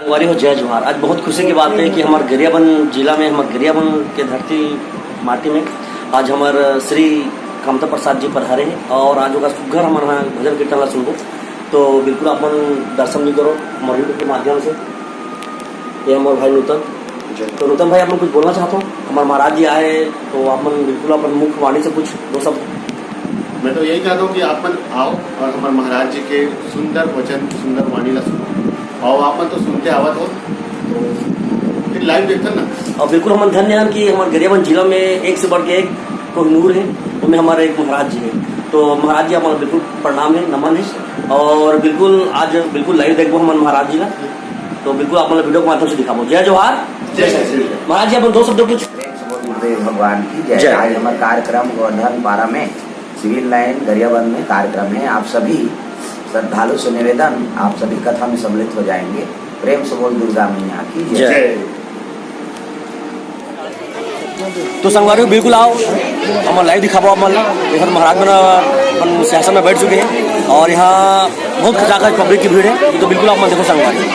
वारी हो जय जोहार। आज बहुत खुशी की बात है कि हमारे गरियाबंद जिला में, हमारे गरियाबंद के धरती माटी में आज हमारे श्री कामता प्रसाद जी पधारे हैं और आज होगा सुघर हमारे यहाँ भजन कीर्तन ला सुनबो। तो बिल्कुल अपन दर्शन भी करो हमारे यूट्यूब के माध्यम से। ये हमारे भाई नूतन। तो नूतन भाई, आप कुछ बोलना चाहता हूँ? हमारे महाराज जी आए तो अपन बिल्कुल अपन मुख्य वाणी से कुछ दो शब्द। मैं तो यही चाहता हूँ कि अपन आओ और हमारे महाराज जी के सुंदर वचन, सुंदर वाणी ला सुनो। और आपन तो सुनते आवत हो तो फिर लाइव देखते ना। और बिल्कुल हम धन्य हैं कि हमारे गरियाबंद जिला में एक से बढ़ के एक कोहिनूर है, उनमें हमारे एक महाराज जी है। तो महाराज जी हमारा बिल्कुल प्रणाम है, नमन है। और बिल्कुल आज बिल्कुल लाइव देखो हमारे महाराज जी का। तो बिल्कुल आप वीडियो के माध्यम से दिखाबो। जय जोहार। महाराज जी अपन दो शब्द कुछ। भगवान की जय। आज हमारा कार्यक्रम गोवर्धन 12 में सिविल लाइन गरियाबंद में कार्यक्रम है। आप सभी श्रद्धालु से निवेदन, आप सभी कथा में सम्मिलित हो जाएंगे। प्रेम से बोल दुर्गा मैया की जय। तो संगवारी बिल्कुल आओ, हम लाइव दिखाबो। हम महाराज अपन सिंहासन में बैठ चुके हैं और यहाँ बहुत खचाखच पब्लिक की भीड़ है। तो बिल्कुल आप देखो संगवारी।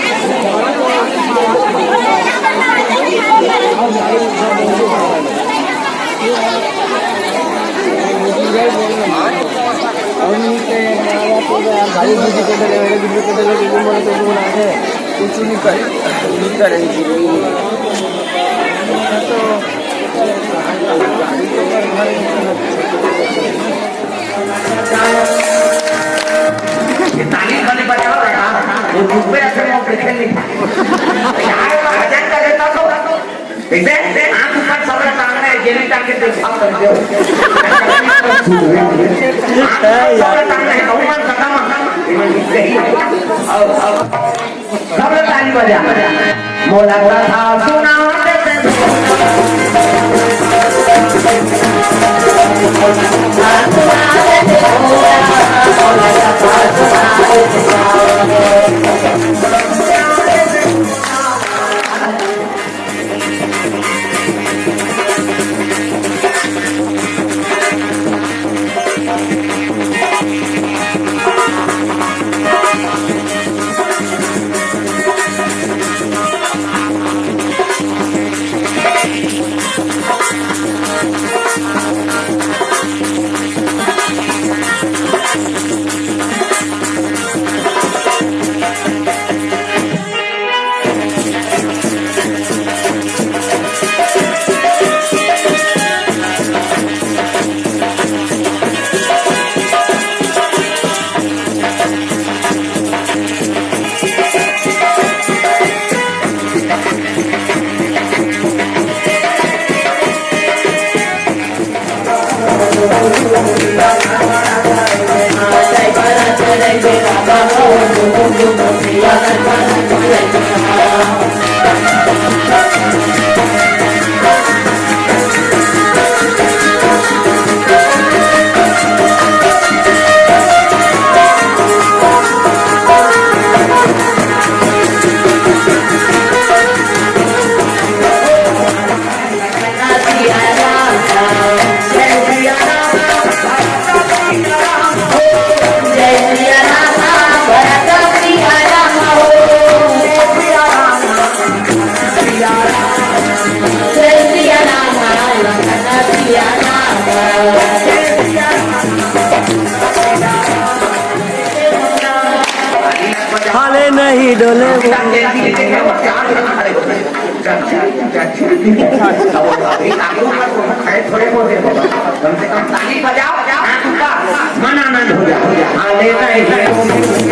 मोला कथा सुना हाले नहीं डोले मना हो जा।